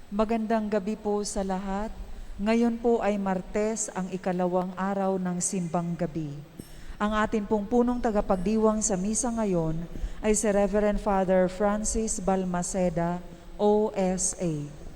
Magandang gabi po sa lahat. Ngayon po ay Martes, ang ikalawang araw ng Simbang Gabi. Ang atin pong punong tagapagdiwang sa misa ngayon ay si Reverend Father Francis Balmaceda, OSA.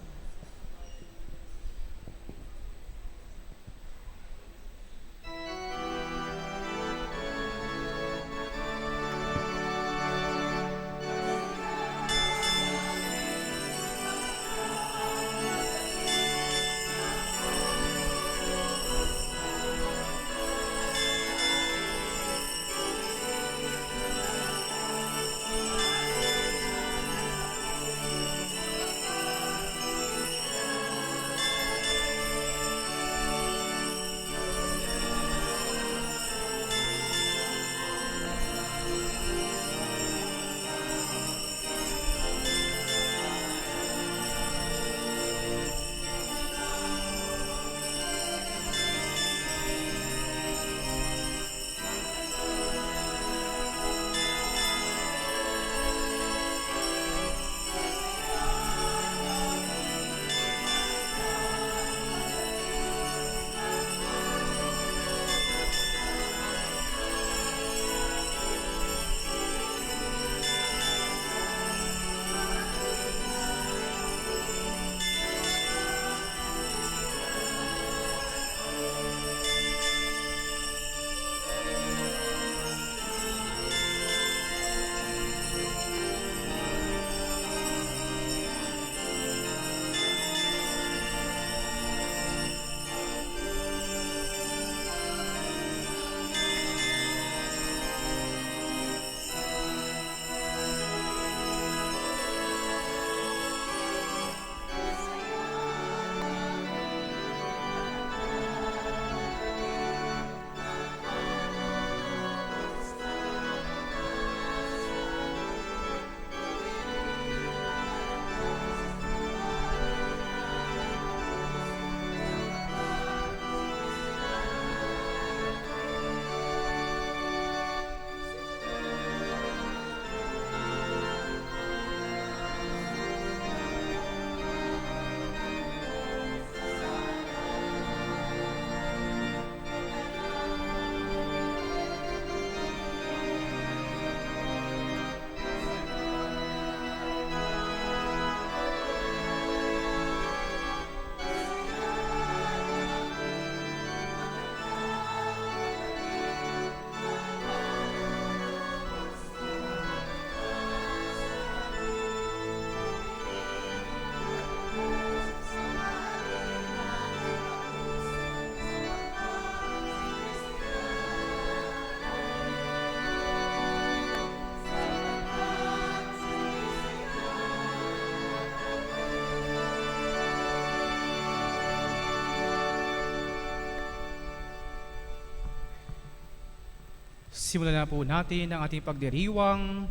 Simulan na po natin ang ating pagdiriwang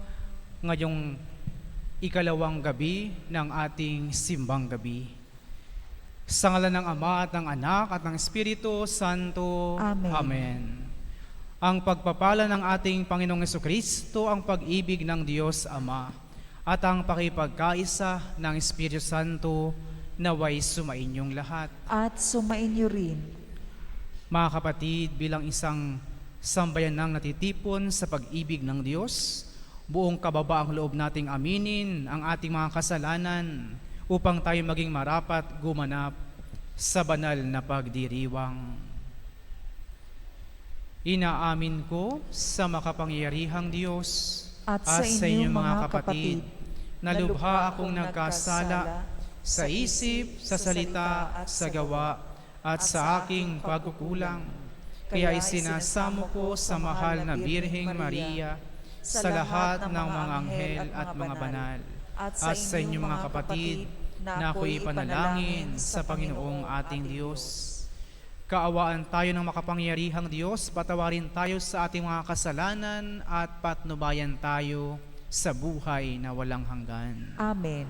ngayong ikalawang gabi ng ating simbang gabi. Sa ngalan ng Ama at ng Anak at ng Espiritu Santo. Amen. Amen. Ang pagpapala ng ating Panginoong Jesucristo, ang pag-ibig ng Diyos Ama, at ang pakipagkaisa ng Espiritu Santo naway sumainyong lahat. At sumainyo rin. Mga kapatid, bilang isang sambayanang natitipon sa pag-ibig ng Diyos, buong kababaang loob nating aminin ang ating mga kasalanan upang tayo maging marapat gumanap sa banal na pagdiriwang. Inaamin ko sa makapangyarihang Diyos At sa inyong mga kapatid, na lubha akong nagkasala sa isip, sa salita, sa gawa, at sa aking pagkukulang. Kaya isinasamo ko sa mahal na Birheng Maria, sa lahat ng mga anghel at mga banal, at sa inyong mga kapatid, na ako'y ipanalangin sa Panginoong ating Diyos. Kaawaan tayo ng makapangyarihang Diyos, patawarin tayo sa ating mga kasalanan, at patnubayan tayo sa buhay na walang hanggan. Amen.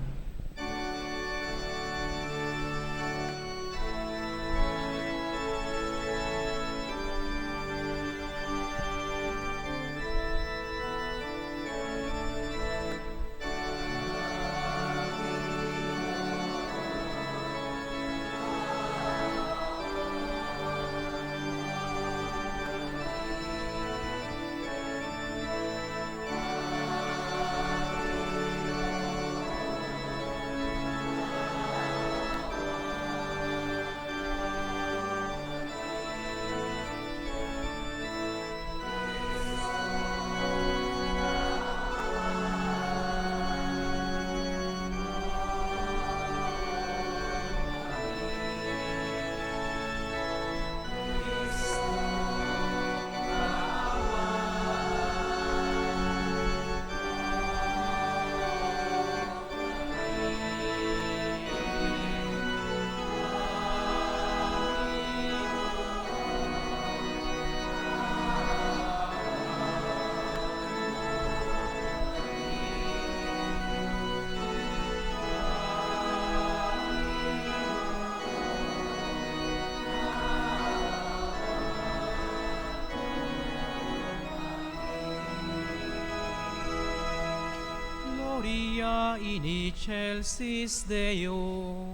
in excelsis Deo.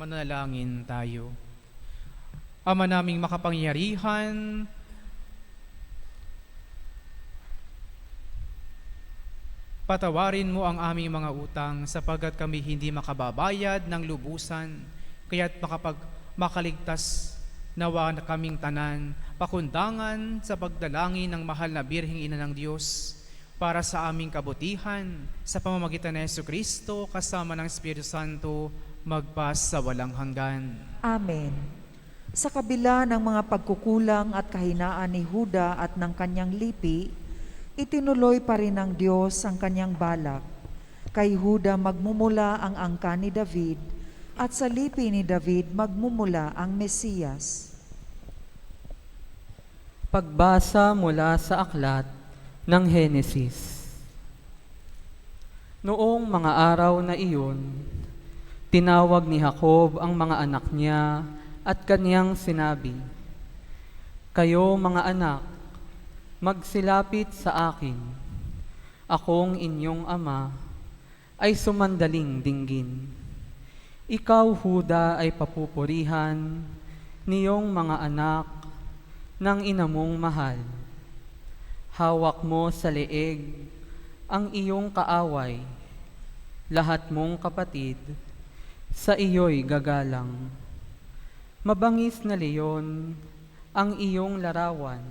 Manalangin tayo. Ama naming makapangyarihan, patawarin mo ang aming mga utang sapagkat kami hindi makababayad ng lubusan, kaya't makaligtas nawa na kaming tanan, pakundangan sa pagdalangin ng mahal na Birheng Ina ng Diyos, para sa aming kabutihan, sa pamamagitan ni Jesucristo, kasama ng Espiritu Santo, magpas sa walang hanggan. Amen. Sa kabila ng mga pagkukulang at kahinaan ni Huda at ng kanyang lipi, itinuloy pa rin ng Diyos ang kanyang balak. Kay Huda magmumula ang angka ni David, at sa lipi ni David magmumula ang Mesiyas. Pagbasa mula sa aklat ng Henesis. Noong mga araw na iyon, tinawag ni Jacob ang mga anak niya at kaniyang sinabi, "Kayo mga anak, magsilapit sa akin. Akong inyong ama ay sumandaling dinggin. Ikaw, Huda, ay papupurihan niyong mga anak ng ina mong mahal. Hawak mo sa leeg ang iyong kaaway, lahat mong kapatid, sa iyo'y gagalang. Mabangis na leyon ang iyong larawan,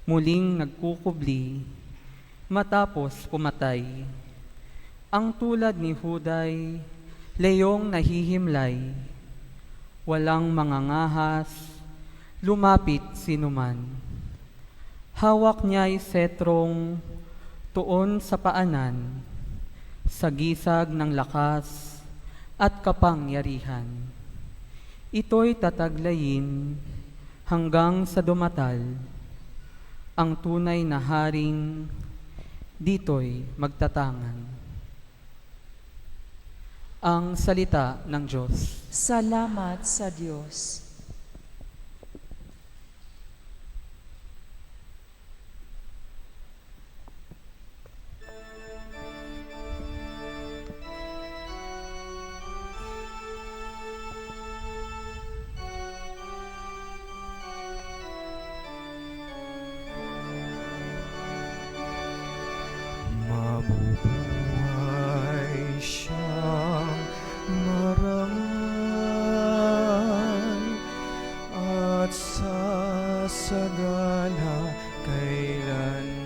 muling nagkukubli matapos pumatay. Ang tulad ni Huday, leyong nahihimlay, walang mangangahas, lumapit sinuman. Hawak niya'y setrong tuon sa paanan, sa gisag ng lakas at kapangyarihan. Ito'y tataglayin hanggang sa dumatal. Ang tunay na haring dito'y magtatangan. Ang salita ng Diyos. Salamat sa Diyos. Mabubuhay siyang marangal at sasagana kailanman.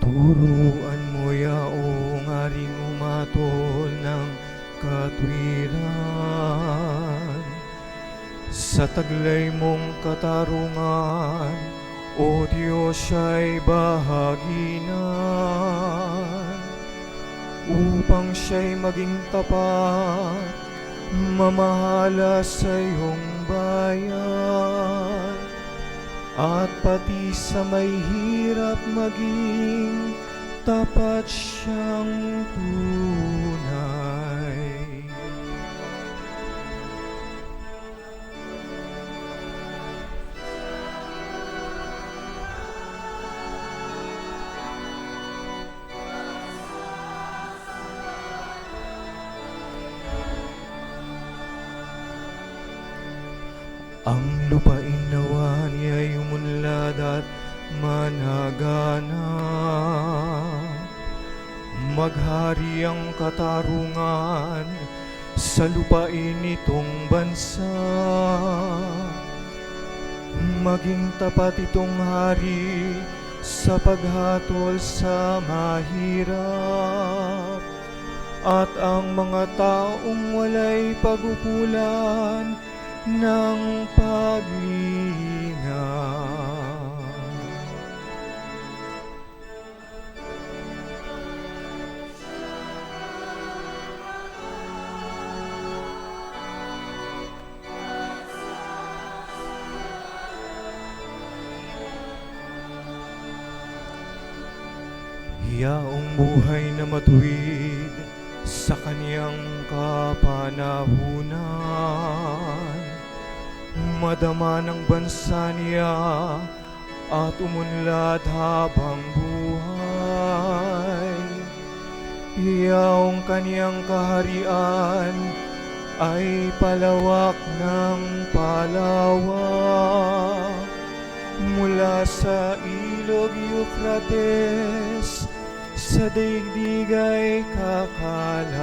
Turuan mo yaong aring umatol ng katwiran. Sa taglay mong katarungan, O Diyos, siya'y bahaginan. Upang siya'y maging tapat, mamahala sa iyong bayan. At pati sa may hirap maging tapat siyang tunay. Ang lupain nawa niya'y umunlad at managana. Maghari ang katarungan sa lupain itong bansa. Maging tapat itong hari sa paghatol sa mahirap. At ang mga taong walay pagkukulan ng paglingap. Yaong buhay na matuwid sa kaniyang kapanahunan. Madama ng bansa niya at umunlad habang buhay. Yaong kaniyang kaharian ay palawak ng palawak. Mula sa ilog Euphrates, sa daigdig ay kakalat.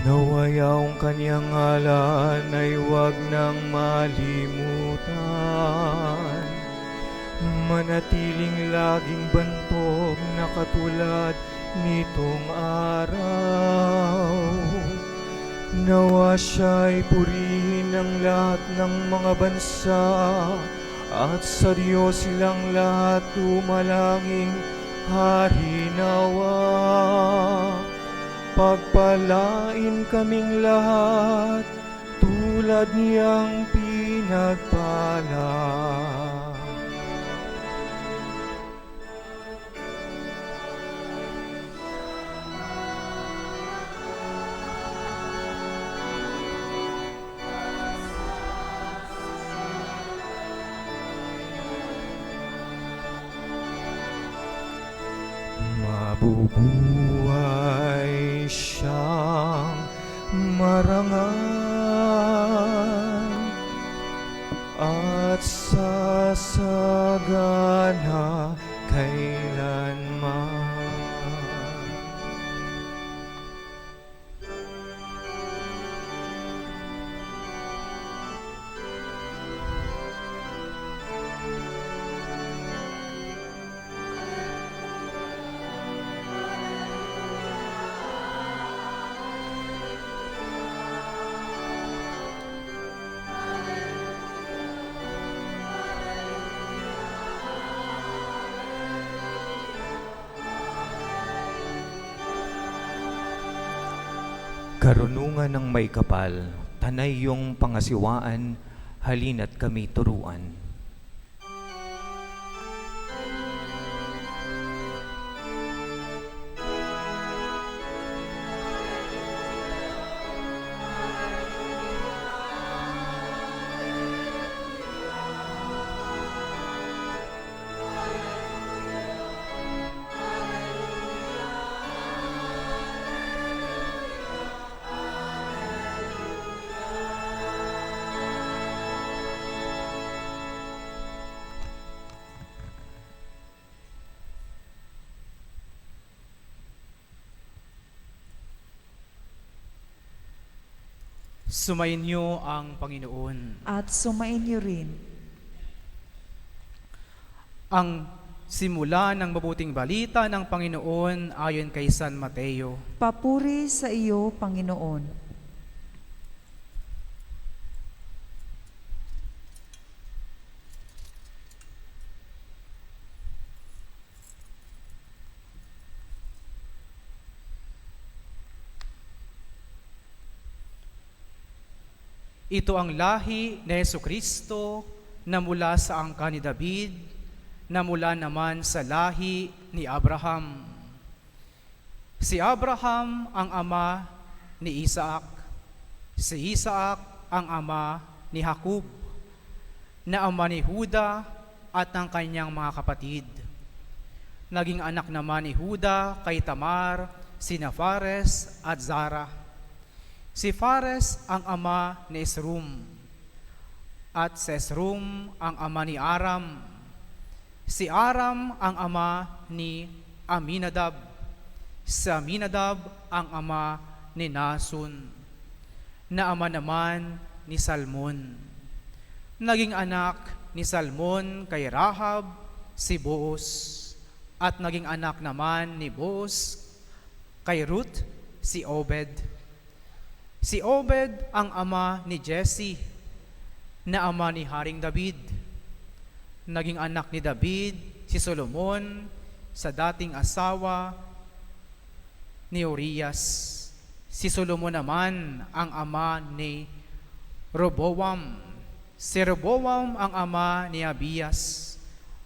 Nawayaw ang kanyang ngalan ay huwag nang malimutan. Manatiling laging bantog na katulad nitong araw. Nawa siya'y purihin ng lahat ng mga bansa, at sa Diyos silang lahat tumalangin, hari nawa. Pagpalain kaming lahat, tulad niyang pinagpala. Mabubuhay siyang marangal at sasagana kailanman. Karunungan ng may kapal, tanay yung pangasiwaan, halina't kami turuan. Sumayin niyo ang Panginoon. At sumain niyo rin. Ang simula ng mabuting balita ng Panginoon ayon kay San Mateo. Papuri sa iyo, Panginoon. Ito ang lahi ni Jesucristo na mula sa angka ni David, na mula naman sa lahi ni Abraham. Si Abraham ang ama ni Isaac, si Isaac ang ama ni Jacob, na ama ni Juda at ng kanyang mga kapatid. Naging anak naman ni Juda kay Tamar, sina Fares at Zara. Si Fares ang ama ni Esrom, at si Esrom ang ama ni Aram. Si Aram ang ama ni Aminadab. Si Aminadab ang ama ni Nason, na ama naman ni Salmon. Naging anak ni Salmon kay Rahab si Boaz, at naging anak naman ni Boaz kay Ruth si Obed. Si Obed ang ama ni Jesse, na ama ni Haring David. Naging anak ni David si Solomon sa dating asawa ni Urias. Si Solomon naman ang ama ni Roboam. Si Roboam ang ama ni Abias,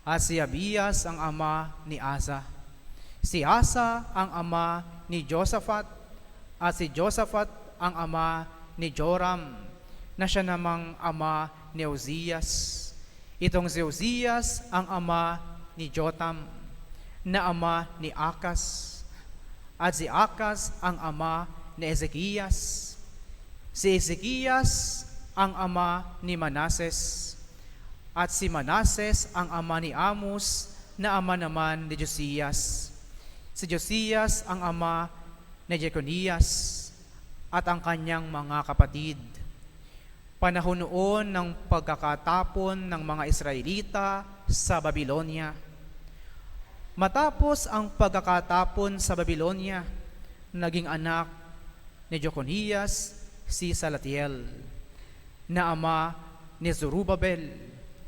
at si Abias ang ama ni Asa. Si Asa ang ama ni Josaphat, at si Josaphat ang ama ni Joram, na siya namang ama ni Uzias. Itong si Uzias ang ama ni Jotam, na ama ni Akas, at si Akas ang ama ni Ezekias. Si Ezekias ang ama ni Manases, at si Manases ang ama ni Amos, na ama naman ni Josias. Si Josias ang ama ni Jeconias at ang kanyang mga kapatid. Panahon noon ng pagkakatapon ng mga Israelita sa Babilonia. Matapos ang pagkakatapon sa Babilonia, naging anak ni Jeconias si Salatiel, na ama ni Zorobabel.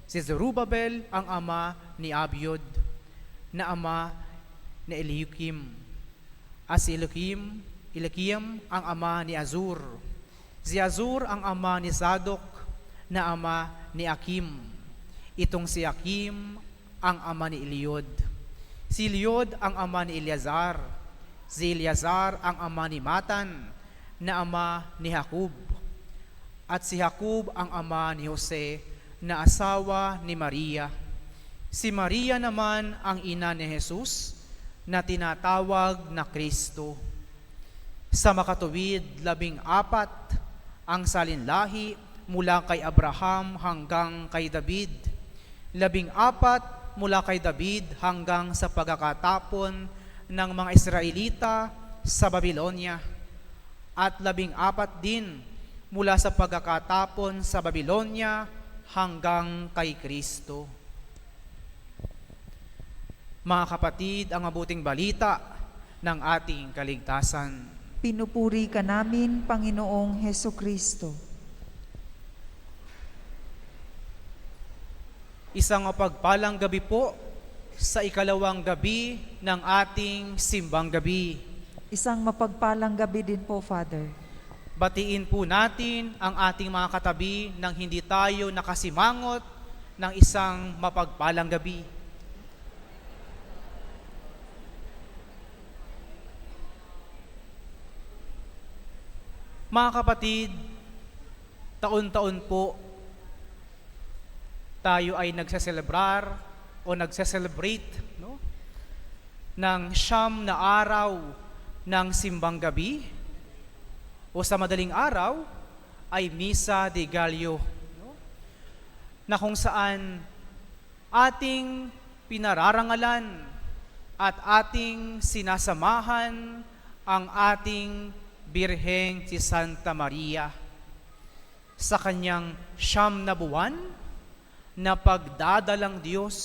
Si Zorobabel ang ama ni Abiud, na ama ni Eliakim. At si Eliakim ang ama ni Azur. Si Azur ang ama ni Zadok, na ama ni Akim. Itong si Akim ang ama ni Eliud. Si Eliud ang ama ni Eleazar. Si Eleazar ang ama ni Matan, na ama ni Jacob. At si Jacob ang ama ni Jose, na asawa ni Maria. Si Maria naman ang ina ni Jesus, na tinatawag na Kristo. Sa makatuwid 14 ang salinlahi mula kay Abraham hanggang kay David. 14 mula kay David hanggang sa pagkakatapon ng mga Israelita sa Babilonia. At 14 din mula sa pagkakatapon sa Babilonia hanggang kay Kristo. Mga kapatid, ang mabuting balita ng ating kaligtasan. Pinupuri ka namin, Panginoong Hesukristo. Isang mapagpalang gabi po sa ikalawang gabi ng ating simbang gabi. Isang mapagpalang gabi din po, Father. Batiin po natin ang ating mga katabi nang hindi tayo nakasimangot ng isang mapagpalang gabi. Mga kapatid, taon-taon po tayo ay nagseselebrar o nagseselebrate ng 9 na araw ng simbang gabi, o sa madaling araw ay Misa de Gallo, na kung saan ating pinararangalan at ating sinasamahan ang ating Birheng si Santa Maria. sa kanyang 9 na buwan na pagdadalang Diyos.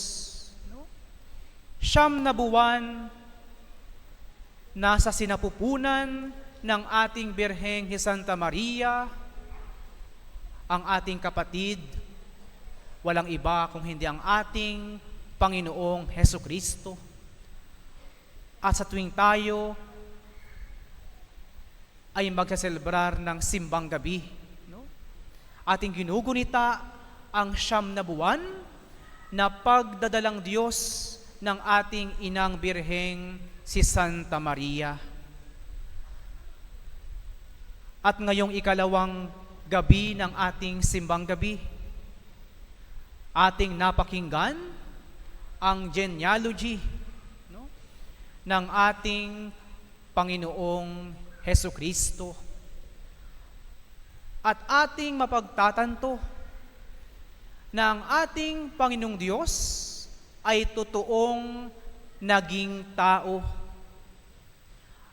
No? 9 na buwan nasa sinapupunan ng ating Birheng Santa Maria, ang ating kapatid, walang iba kung hindi ang ating Panginoong Heso Kristo. At sa tuwing tayo ay magsaselebrar ng simbang gabi, no? Ating ginugunita ang 9 na buwan na pagdadalang Diyos ng ating Inang Birheng si Santa Maria. At ngayong ikalawang gabi ng ating simbang gabi, ating napakinggan ang genealogy, no, ng ating Panginoong Heso Kristo. At ating mapagtatanto na ang ating Panginoong Diyos ay totoong naging tao.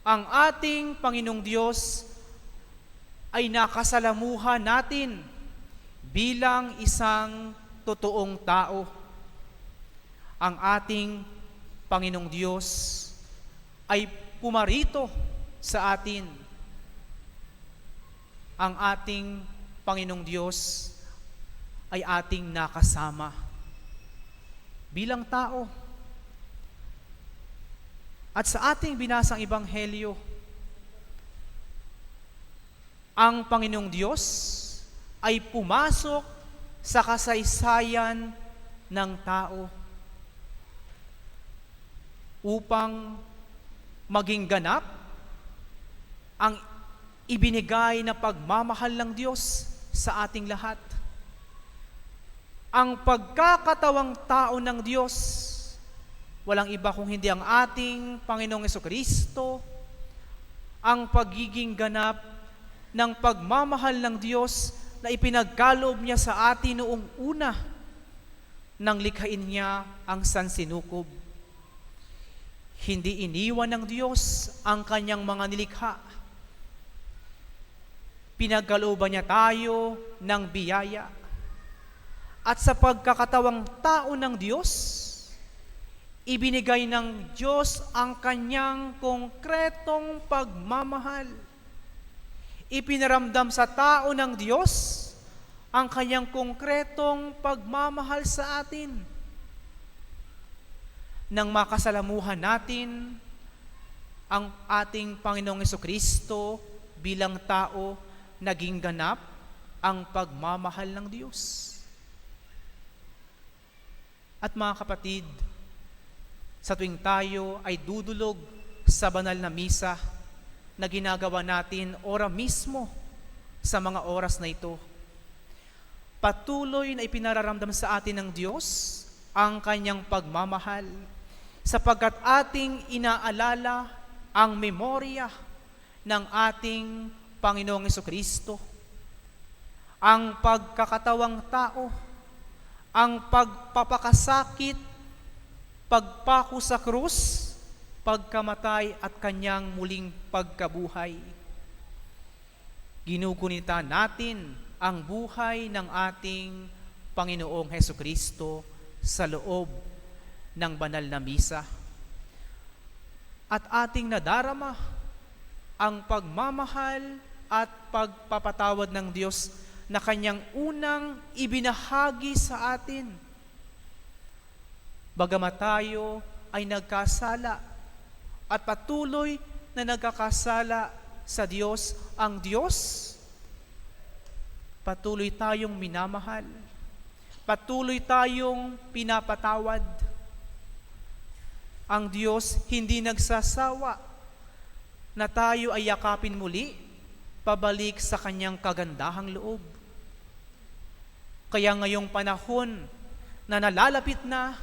Ang ating Panginoong Diyos ay nakasalamuhan natin bilang isang totoong tao. Ang ating Panginoong Diyos ay pumarito sa atin. Ang ating Panginoong Diyos ay ating nakasama bilang tao. At sa ating binasang ebanghelyo, ang Panginoong Diyos ay pumasok sa kasaysayan ng tao upang maging ganap ang ibinigay na pagmamahal ng Diyos sa ating lahat. Ang pagkakatawang tao ng Diyos, walang iba kung hindi ang ating Panginoong Jesucristo, ang pagiging ganap ng pagmamahal ng Diyos na ipinagkaloob niya sa atin noong una nang likhain niya ang sansinukob. Hindi iniwan ng Diyos ang kanyang mga nilikha. Pinagkalooban niya tayo ng biyaya. At sa pagkakatawang tao ng Diyos, ibinigay ng Diyos ang kanyang konkretong pagmamahal. Ipinaramdam sa tao ng Diyos ang kanyang konkretong pagmamahal sa atin. Nang makasalamuhan natin ang ating Panginoong Jesucristo bilang tao, naging ganap ang pagmamahal ng Diyos. At mga kapatid, sa tuwing tayo ay dudulog sa banal na misa na ginagawa natin ora mismo sa mga oras na ito, patuloy na ipinararamdam sa atin ng Diyos ang kanyang pagmamahal sapagkat ating inaalala ang memorya ng ating Panginoong Jesucristo, ang pagkakatawang tao, ang pagpapakasakit, pagpako sa krus, pagkamatay at kanyang muling pagkabuhay. Ginugunita natin ang buhay ng ating Panginoong Jesucristo sa loob ng banal na misa. At ating nadarama ang pagmamahal at pagpapatawad ng Diyos na kanyang unang ibinahagi sa atin. Bagamat tayo ay nagkasala at patuloy na nagkakasala sa Diyos, ang Diyos patuloy tayong minamahal. Patuloy tayong pinapatawad. Ang Diyos hindi nagsasawa na tayo ay yakapin muli, pabalik sa kanyang kagandahang loob. Kaya ngayong panahon na nalalapit na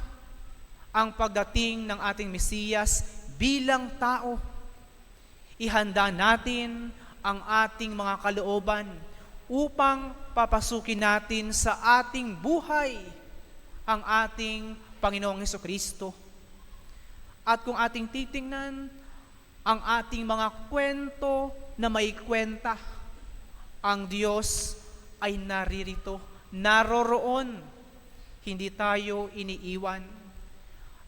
ang pagdating ng ating Mesiyas bilang tao, ihanda natin ang ating mga kalooban upang papasukin natin sa ating buhay ang ating Panginoong Jesucristo. At kung ating titingnan ang ating mga kwento na may kwenta, ang Diyos ay naririto, naroroon. Hindi tayo iniiwan.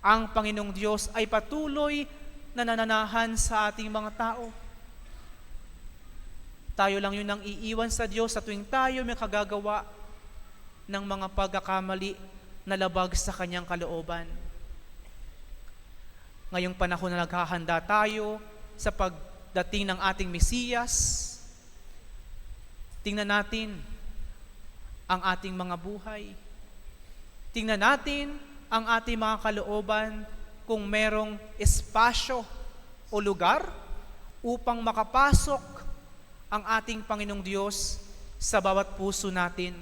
Ang Panginoong Diyos ay patuloy na nananahan sa ating mga tao. Tayo lang yun ang iiwan sa Diyos sa tuwing tayo may kagagawa ng mga pagkakamali na labag sa Kanyang kalooban. Ngayong panahon na naghahanda tayo sa pagdating ng ating Mesiyas, tingnan natin ang ating mga buhay. Tingnan natin ang ating mga kalooban kung merong espasyo o lugar upang makapasok ang ating Panginoong Diyos sa bawat puso natin.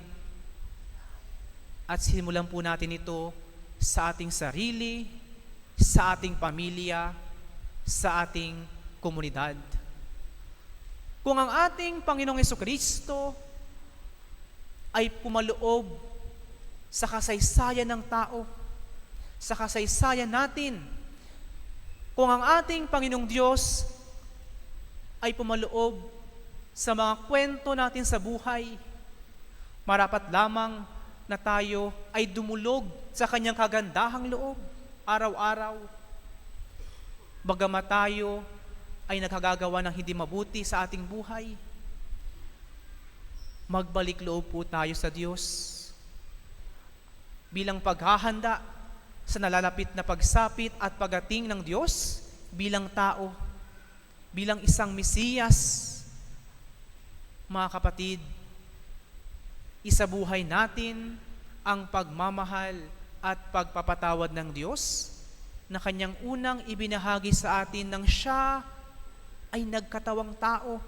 At simulan po natin ito sa ating sarili, sa ating pamilya, sa ating komunidad. Kung ang ating Panginoong Hesukristo ay pumaloob sa kasaysayan ng tao, sa kasaysayan natin, kung ang ating Panginoong Diyos ay pumaloob sa mga kwento natin sa buhay, marapat lamang na tayo ay dumulog sa Kanyang kagandahang loob araw-araw. Bagamat tayo ay nakagagawa ng hindi mabuti sa ating buhay, magbalik loob po tayo sa Diyos bilang paghahanda sa nalalapit na pagsapit at pagdating ng Diyos bilang tao, bilang isang Mesiyas. Mga kapatid, isabuhay natin ang pagmamahal at pagpapatawad ng Diyos na Kanyang unang ibinahagi sa atin nang Siya ay nagkatawang tao.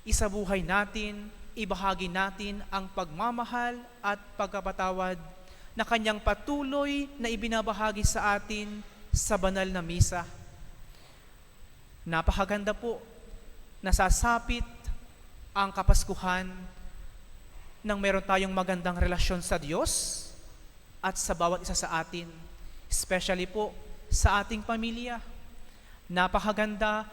Isabuhay natin, ibahagi natin ang pagmamahal at pagpapatawad na Kanyang patuloy na ibinabahagi sa atin sa banal na misa. Napakaganda po, nasasapit ang Kapaskuhan nang meron tayong magandang relasyon sa Diyos at sa bawat isa sa atin, especially po sa ating pamilya. Napakaganda,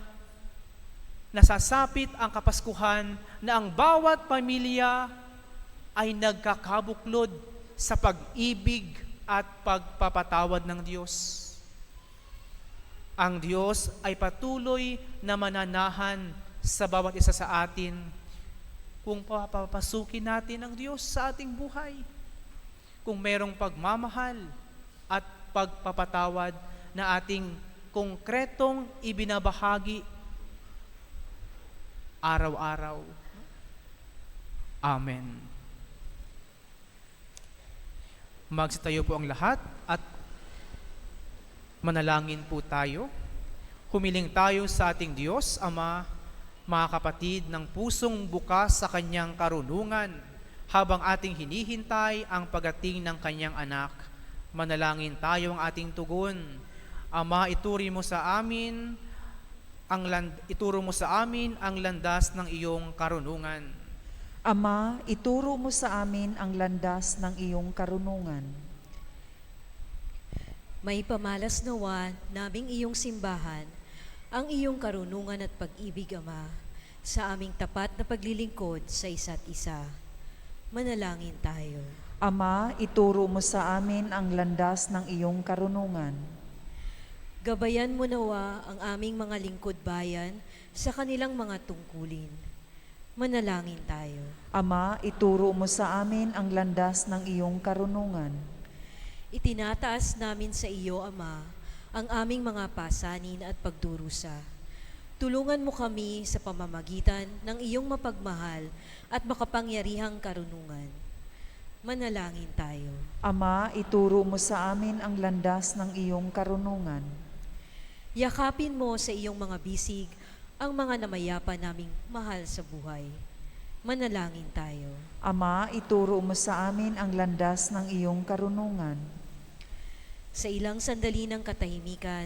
nasasapit ang Kapaskuhan na ang bawat pamilya ay nagkakabuklod sa pag-ibig at pagpapatawad ng Diyos. Ang Diyos ay patuloy na mananahan sa bawat isa sa atin kung papapasukin natin ang Diyos sa ating buhay. Kung merong pagmamahal at pagpapatawad na ating konkretong ibinabahagi araw-araw. Amen. Magsitayo po ang lahat at manalangin po tayo. Humiling tayo sa ating Diyos, Ama, mga kapatid, ng pusong bukas sa Kanyang karunungan habang ating hinihintay ang pagdating ng Kanyang anak. Manalangin tayo ang ating tugon. Ama, ituro mo sa amin ang landas ng iyong karunungan. Ama, ituro mo sa amin ang landas ng iyong karunungan. May pamalas nawa naming iyong simbahan, ang iyong karunungan at pag-ibig, Ama, sa aming tapat na paglilingkod sa isa't isa. Manalangin tayo. Ama, ituro mo sa amin ang landas ng iyong karunungan. Gabayan mo nawa ang aming mga lingkod bayan sa kanilang mga tungkulin. Manalangin tayo. Ama, ituro mo sa amin ang landas ng iyong karunungan. Itinataas namin sa iyo, Ama, ang aming mga pasanin at pagdurusa. Tulungan mo kami sa pamamagitan ng iyong mapagmahal at makapangyarihang karunungan. Manalangin tayo. Ama, ituro mo sa amin ang landas ng iyong karunungan. Yakapin mo sa iyong mga bisig ang mga namayapa naming mahal sa buhay. Manalangin tayo. Ama, ituro mo sa amin ang landas ng iyong karunungan. Sa ilang sandali ng katahimikan,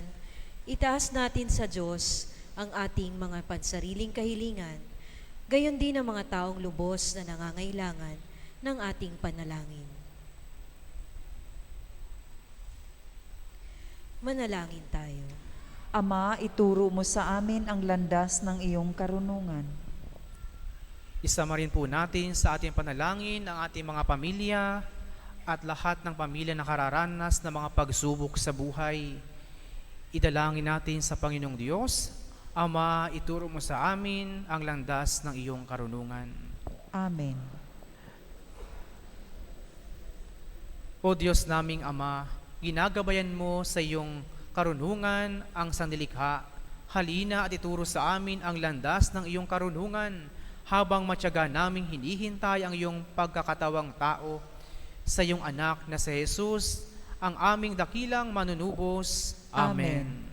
itaas natin sa Diyos ang ating mga pansariling kahilingan, gayon din ang mga taong lubos na nangangailangan ng ating panalangin. Manalangin tayo. Ama, ituro mo sa amin ang landas ng iyong karunungan. Isama rin po natin sa ating panalangin ang ating mga pamilya at lahat ng pamilya na kararanas ng mga pagsubok sa buhay. Idalangin natin sa Panginoong Diyos, Ama, ituro mo sa amin ang landas ng iyong karunungan. Amen. O Diyos naming Ama, ginagabayan mo sa iyong karunungan ang sanlilikha. Halina at ituro sa amin ang landas ng iyong karunungan habang matyaga naming hinihintay ang iyong pagkakatawang tao sa iyong anak na si Jesus, ang aming dakilang manunubos. Amen. Amen.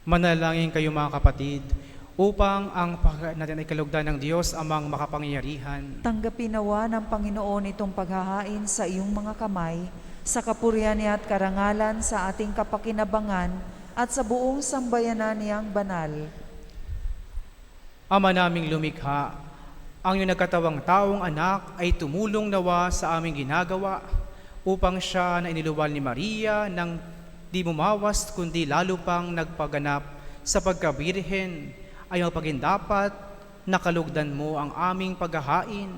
Manalangin kayo mga kapatid, upang ang pagkain natin ay kalugdan ng Diyos amang makapangyarihan. Tanggapin nawa ng Panginoon itong paghahain sa iyong mga kamay, sa kapurihan niya at karangalan sa ating kapakinabangan at sa buong sambayanan niyang banal. Ama naming lumikha, ang iyong nagkatawang taong anak ay tumulong nawa sa aming ginagawa upang siya na iniluwal ni Maria nang di bumawas kundi lalo pang nagpaganap sa pagkabirhen ay magpagindapat na kalugdan mo ang aming paghahain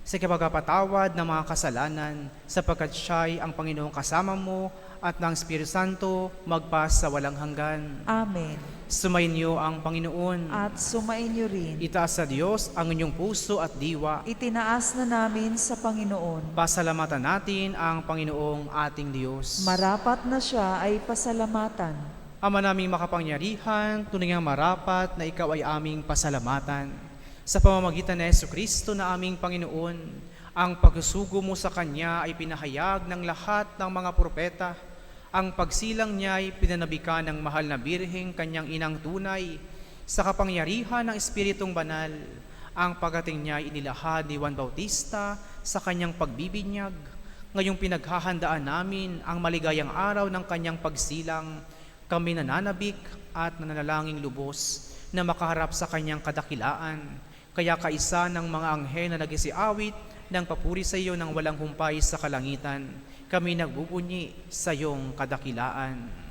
sa kapagpapatawad ng mga kasalanan sapagkat siya'y ang Panginoong kasama mo at ng Espiritu Santo magpas sa walang hanggan. Amen. Sumainyo ang Panginoon. At sumainyo rin. Itaas sa Diyos ang inyong puso at diwa. Itinaas na namin sa Panginoon. Pasalamatan natin ang Panginoong ating Diyos. Marapat na siya ay pasalamatan. Ama naming makapangyarihan, tunay ngang marapat na ikaw ay aming pasalamatan. Sa pamamagitan ni Jesucristo na aming Panginoon, ang pagsugo mo sa Kanya ay pinahayag ng lahat ng mga propeta. Ang pagsilang niya ay pinanabikan ng mahal na birheng Kanyang inang tunay. Sa kapangyarihan ng Espiritong Banal, ang pagating niya ay inilahad ni Juan Bautista sa Kanyang pagbibinyag. Ngayong pinaghahandaan namin ang maligayang araw ng Kanyang pagsilang, kami nananabik at nananalangin lubos na makaharap sa Kanyang kadakilaan. Kaya kaisa ng mga anghel na nagisiawit ng papuri sa iyo ng walang humpay sa kalangitan, kami nagbubunyi sa iyong kadakilaan.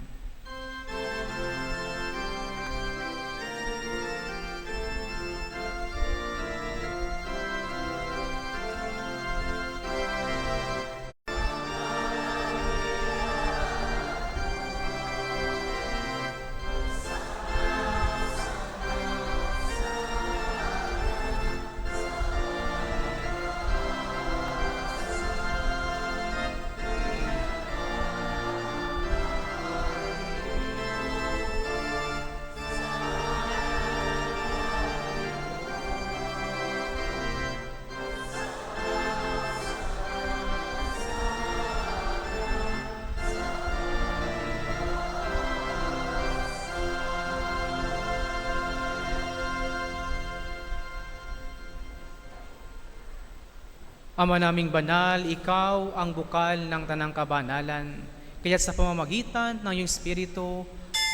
Ama naming banal, ikaw ang bukal ng tanang kabanalan. Kaya sa pamamagitan ng iyong Espiritu,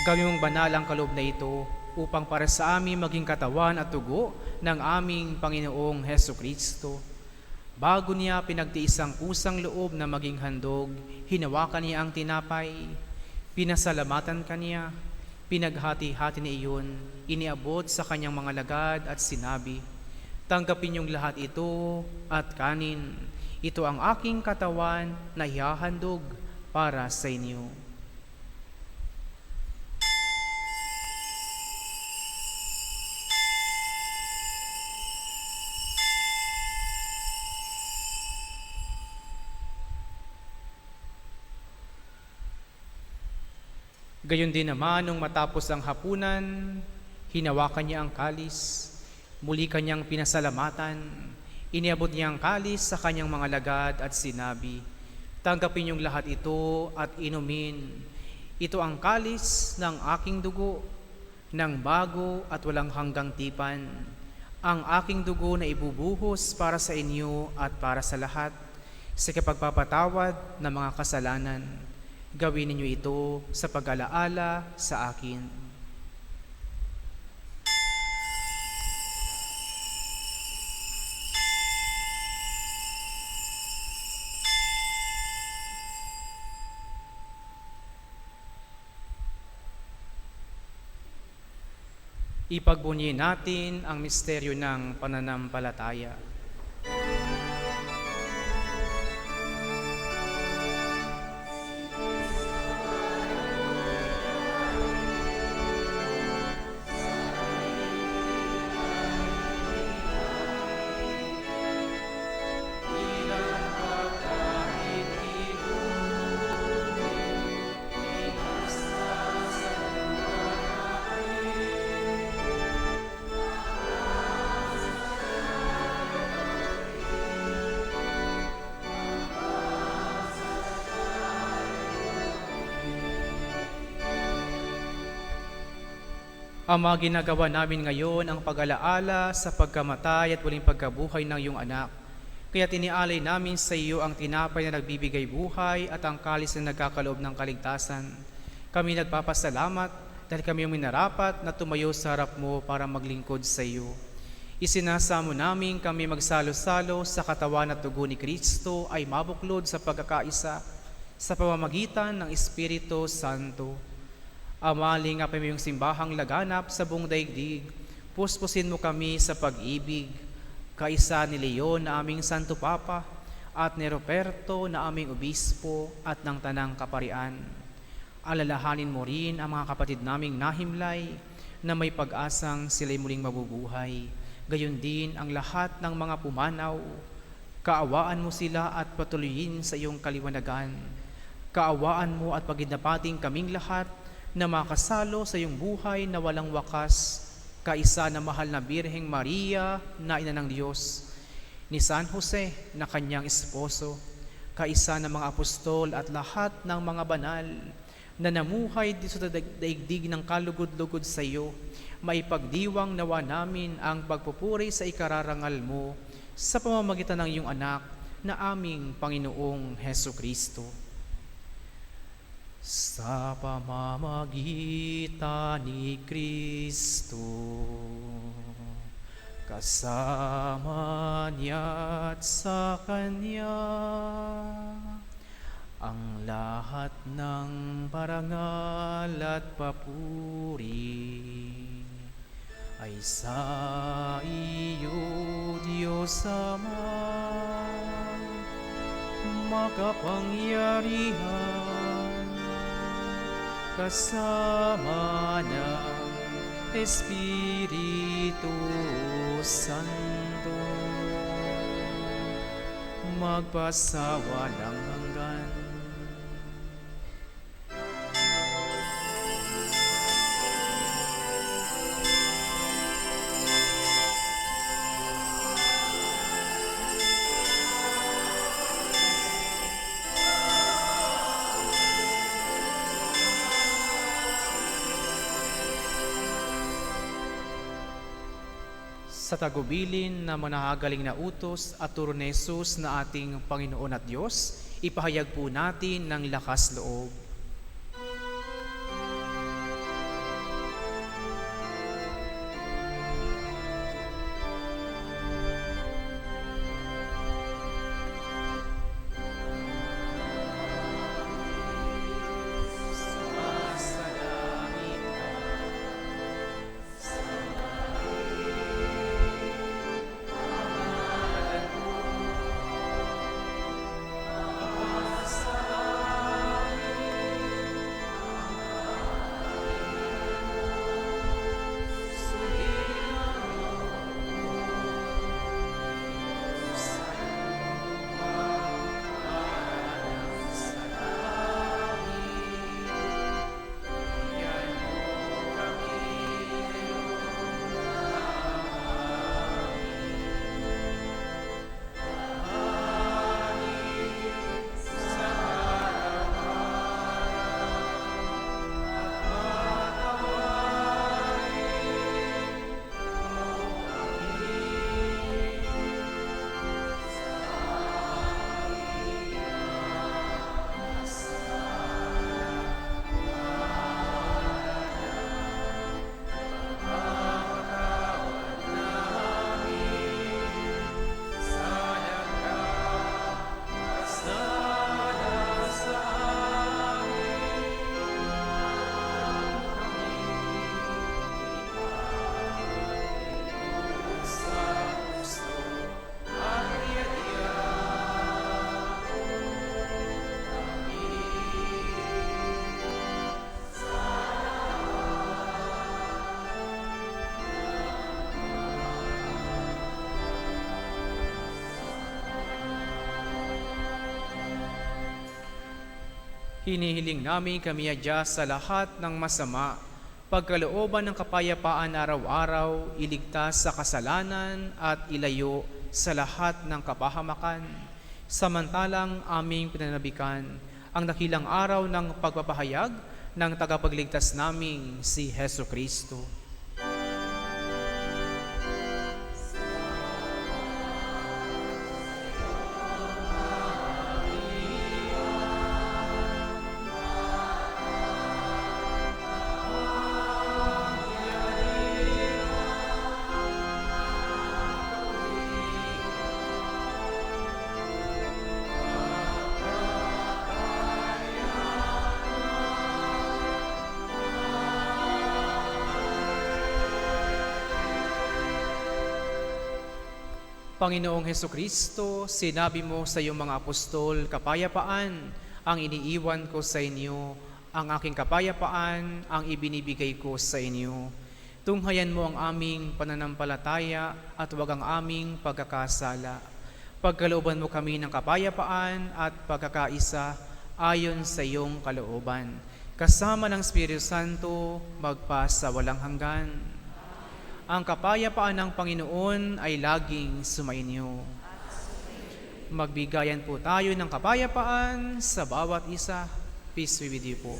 gawin mong banal ang kaloob na ito upang para sa amin maging katawan at tugo ng aming Panginoong Heso Kristo. Bago niya pinagtiis ang kusang loob na maging handog, hinawakan niya ang tinapay, pinasalamatan kaniya, pinaghati-hati niya iyon, iniabot sa kanyang mga lagad at sinabi, tanggapin niyong lahat ito at kanin. Ito ang aking katawan na ihahandog para sa inyo. Gayon din naman nung matapos ang hapunan, hinawakan niya ang kalis. Muli kanyang pinasalamatan, iniabot niya ang kalis sa kanyang mga lagad at sinabi, tanggapin niyong lahat ito at inumin. Ito ang kalis ng aking dugo, ng bago at walang hanggang tipan. Ang aking dugo na ibubuhos para sa inyo at para sa lahat, sa kapagpapatawad ng mga kasalanan. Gawin ninyo ito sa pag-alaala sa akin. Ipagbunyi natin ang misteryo ng pananampalataya. Ama, ginagawa namin ngayon ang pag-alaala sa pagkamatay at muling pagkabuhay ng iyong anak. Kaya tinialay namin sa iyo ang tinapay na nagbibigay buhay at ang kalis na nagkakaloob ng kaligtasan. Kami nagpapasalamat dahil kami yung minarapat na tumayo sa harap mo para maglingkod sa iyo. Isinasamo namin kami magsalo-salo sa katawan at dugo ni Kristo ay mabuklod sa pagkakaisa sa pamamagitan ng Espiritu Santo. Amaling nga yung simbahang laganap sa buong daigdig, puspusin mo kami sa pag-ibig, kaisa ni Leon na aming Santo Papa, at ni Roberto na aming Obispo at ng Tanang Kaparian. Alalahanin mo rin ang mga kapatid naming nahimlay na may pag-asang sila'y muling mabubuhay. Gayon din ang lahat ng mga pumanaw. Kaawaan mo sila at patuloyin sa iyong kaliwanagan. Kaawaan mo at paginapating kaming lahat na makasalo sa iyong buhay na walang wakas, kaisa na mahal na Birheng Maria na ina ng Diyos, ni San Jose na kanyang esposo, kaisa ng mga apostol at lahat ng mga banal na namuhay dito sa daigdig ng kalugod-lugod sa iyo, maipagdiwang nawa namin ang pagpupuri sa ikararangal mo sa pamamagitan ng iyong anak na aming Panginoong Heso Kristo. Sa pamamagitan ni Kristo, kasama niya at sa Kanya, ang lahat ng parangal at papuri ay sa iyo, Diyos Ama, makapangyarihan, kasama ng Espiritu Santo, magpasawalang hanggan. Sa tagubilin na manahagaling na utos at turo ni Jesus na ating Panginoon at Diyos, ipahayag po natin ng lakas loob. Hinihiling namin kami adya sa lahat ng masama, pagkalooban ng kapayapaan araw-araw, iligtas sa kasalanan at ilayo sa lahat ng kapahamakan. Samantalang aming pinanabikan ang dakilang araw ng pagpapahayag ng tagapagligtas naming si Heso Kristo. Panginoong Heso Kristo, sinabi mo sa iyong mga apostol, kapayapaan ang iniiwan ko sa inyo, ang aking kapayapaan ang ibinibigay ko sa inyo. Tunghayan mo ang aming pananampalataya at huwag ang aming pagkakasala. Pagkalooban mo kami ng kapayapaan at pagkakaisa ayon sa iyong kalooban. Kasama ng Espiritu Santo, magpa sa walang hanggan. Ang kapayapaan ng Panginoon ay laging sumainyo. Magbigayan po tayo ng kapayapaan sa bawat isa. Peace be with you po.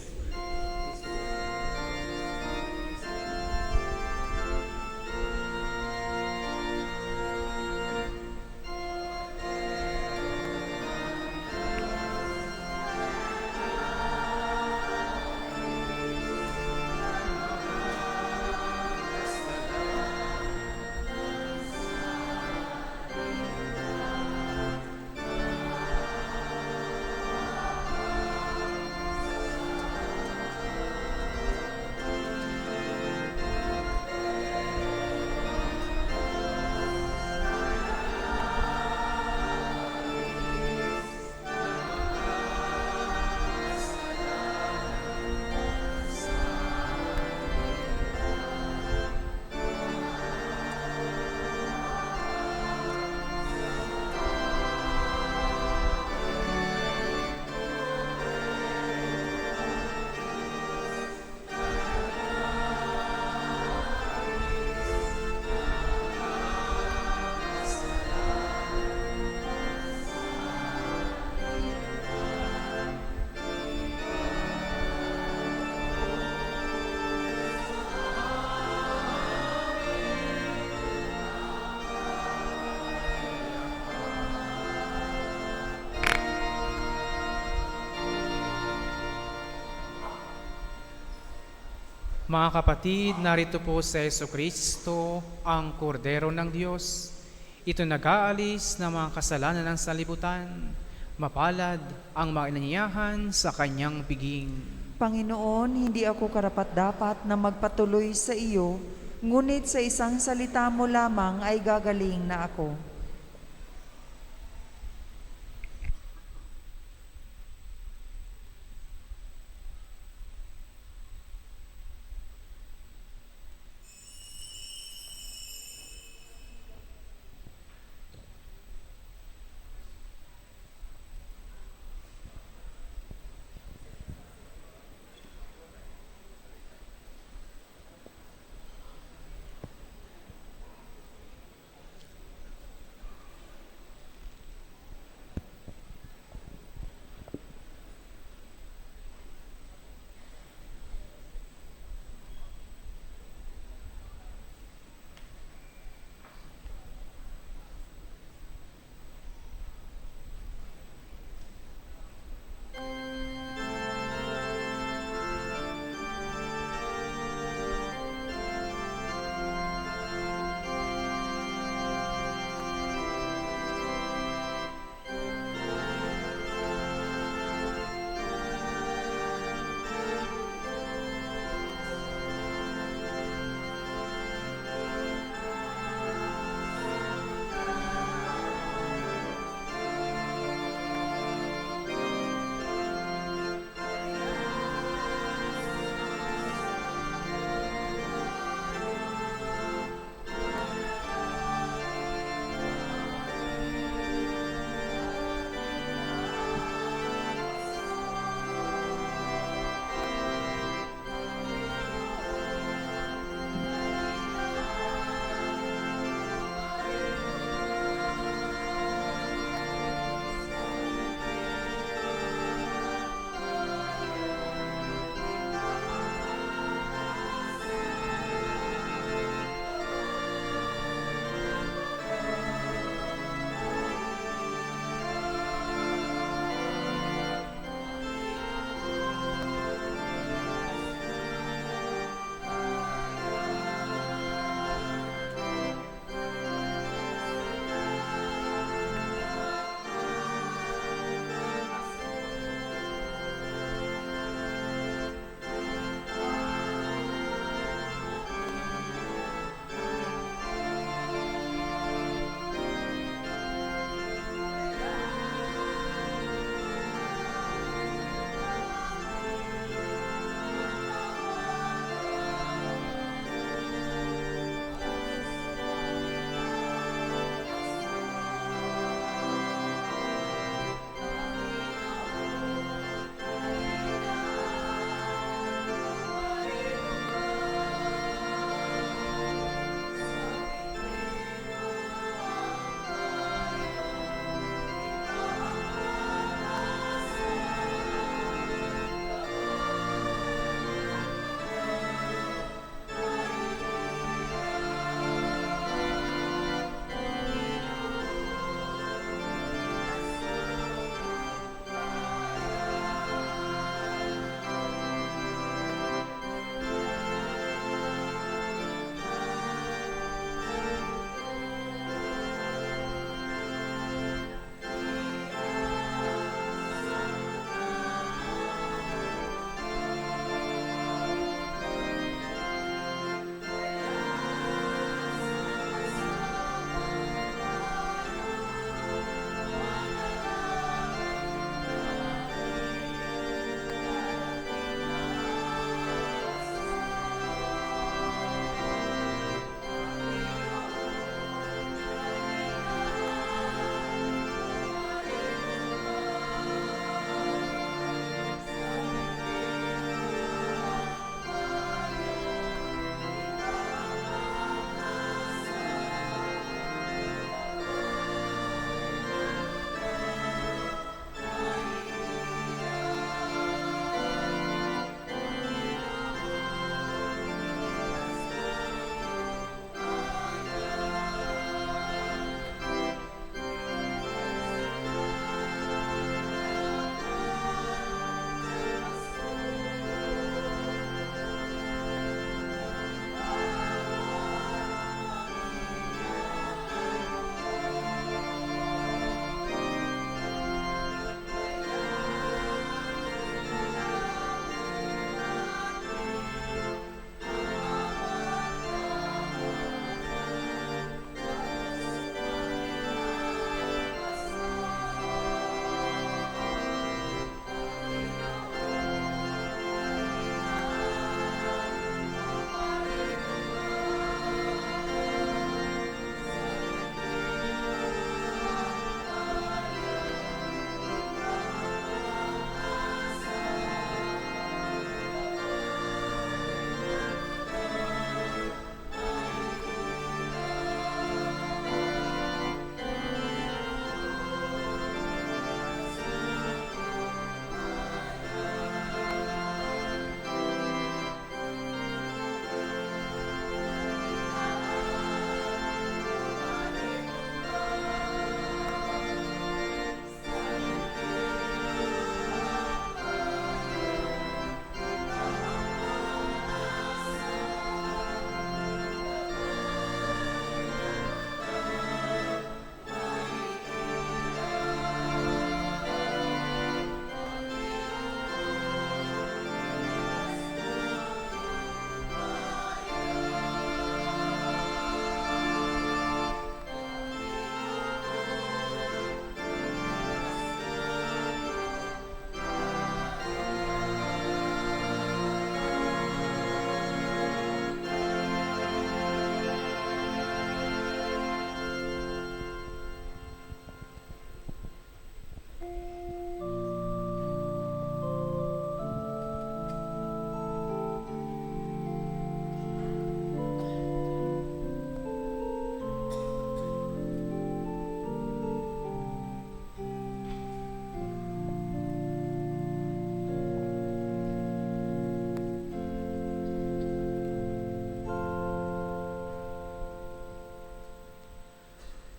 Mga kapatid, narito po sa Heso Kristo, ang kordero ng Diyos. Ito nag-aalis ng mga kasalanan ng salibutan. Mapalad ang mga inanyayahan sa kanyang piging. Panginoon, hindi ako karapat-dapat na magpatuloy sa iyo, ngunit sa isang salita mo lamang ay gagaling na ako.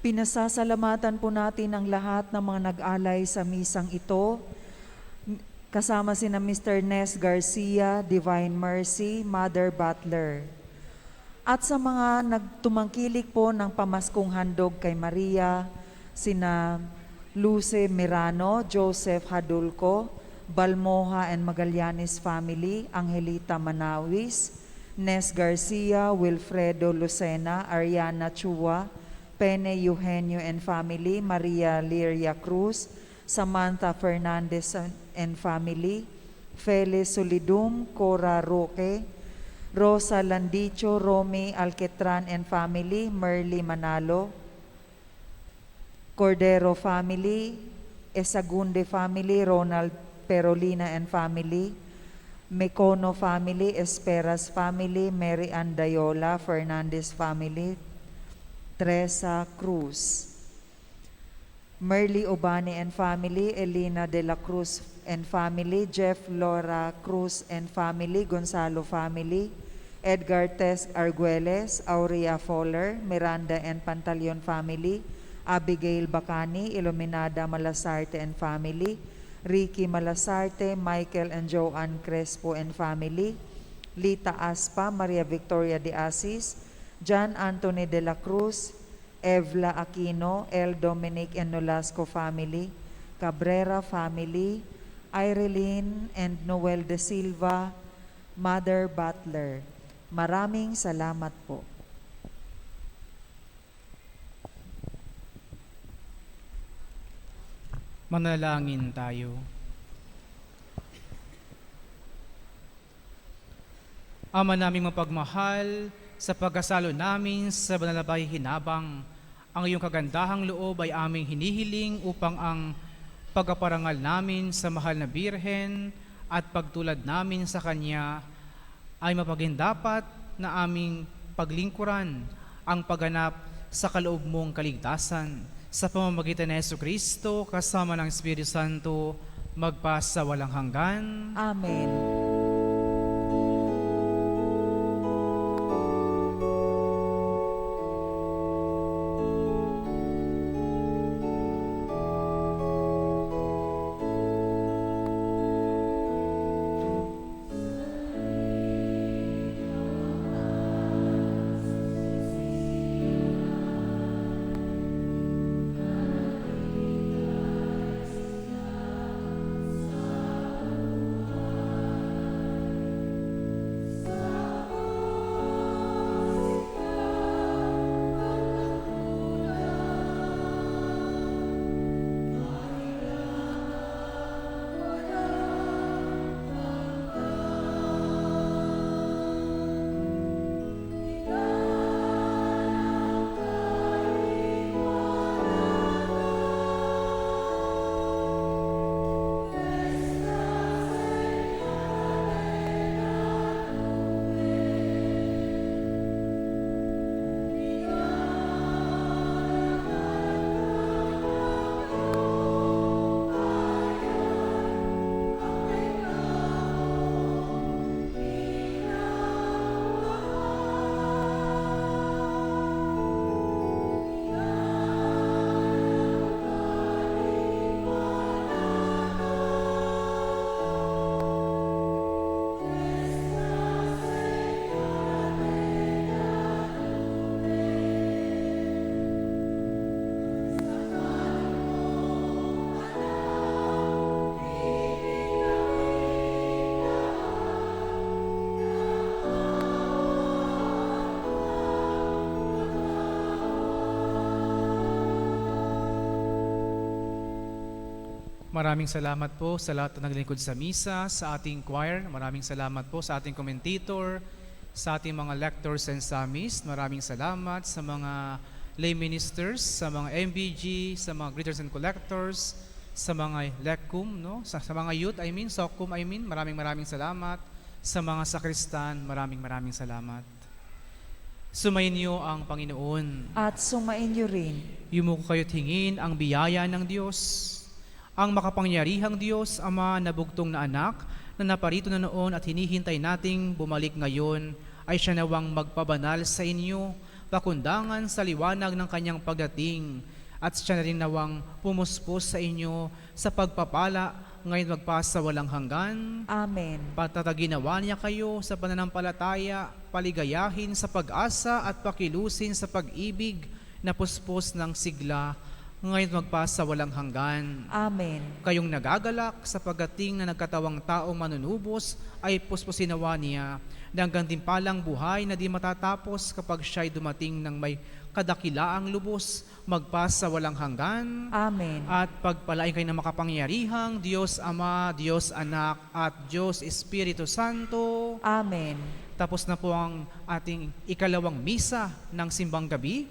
Pinasasalamatan po natin ang lahat ng mga nag-alay sa misang ito, kasama sina Mr. Nes Garcia, Divine Mercy, Mother Butler. At sa mga nagtumangkilik po ng pamaskong handog kay Maria, sina Luce Mirano, Joseph Hadulco, Balmoha and Magallanes family, Angelita Manawis, Nes Garcia, Wilfredo Lucena, Ariana Chua, Pene Eugenio and family, Maria Liria Cruz, Samantha Fernandez and family, Felis Solidum, Cora Roque, Rosa Landicho, Romy Alquetran and family, Merly Manalo, Cordero family, Esagunde family, Ronald Perolina and family, Mecono family, Esperas family, Mary Andayola, Fernandez family, Teresa Cruz, Merly Obani and family, Elena de la Cruz and family, Jeff Laura Cruz and family, Gonzalo family, Edgar Tess Arguelles, Aurea Fowler, Miranda and Pantaleon family, Abigail Bacani, Iluminada Malasarte and family, Ricky Malasarte, Michael and Joanne Crespo and family, Lita Aspa, Maria Victoria de Asis, John Anthony de la Cruz, Evla Aquino, El Dominic and Nolasco family, Cabrera family, Irene and Noel de Silva, Mother Butler. Maraming salamat po. Manalangin tayo. Ama naming mapagmahal, sa pagkasalo namin sa banal na hinabang, ang iyong kagandahang loob ay aming hinihiling upang ang pagkaparangal namin sa mahal na Birhen at pagtulad namin sa Kanya ay mapagindapat na aming paglingkuran ang pagganap sa kaloob mong kaligtasan sa pamamagitan ni Jesucristo kasama ng Espiritu Santo magpasa walang hanggan. Amen. Maraming salamat po sa lahat na naglingkod sa misa, sa ating choir. Maraming salamat po sa ating commentator, sa ating mga lectors and psalmists. Maraming salamat sa mga lay ministers, sa mga MBG, sa mga greeters and collectors, sa mga lecum, no? sa mga youth, socum, maraming salamat. Sa mga sakristan, maraming salamat. Sumayin niyo ang Panginoon. At sumain niyo rin. Yumuko kayo't hingin ang biyaya ng Diyos. Ang makapangyarihang Diyos, Ama na bugtong na anak, na naparito na noon at hinihintay nating bumalik ngayon, ay siya nawang magpabanal sa inyo, pakundangan sa liwanag ng kanyang pagdating. At siya na rin nawang pumuspos sa inyo sa pagpapala ngayon magpasa walang hanggan. Amen. Patataginawa niya kayo sa pananampalataya, paligayahin sa pag-asa at pakilusin sa pag-ibig na puspos ng sigla ngayon magpasa walang hanggan. Amen. Kayong nagagalak sa pagdating na nagkatawang taong manunubos ay puspusinawa niya ng gantimpalang buhay na di matatapos kapag siya'y dumating ng may kadakilaang lubos magpasa walang hanggan. Amen. At pagpalain kayo ng makapangyarihang Diyos Ama, Diyos Anak at Diyos Espiritu Santo. Amen. Tapos na po ang ating ikalawang misa ng simbang gabi.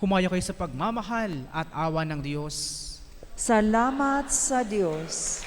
Humayo kayo sa pagmamahal at awa ng Diyos. Salamat sa Diyos.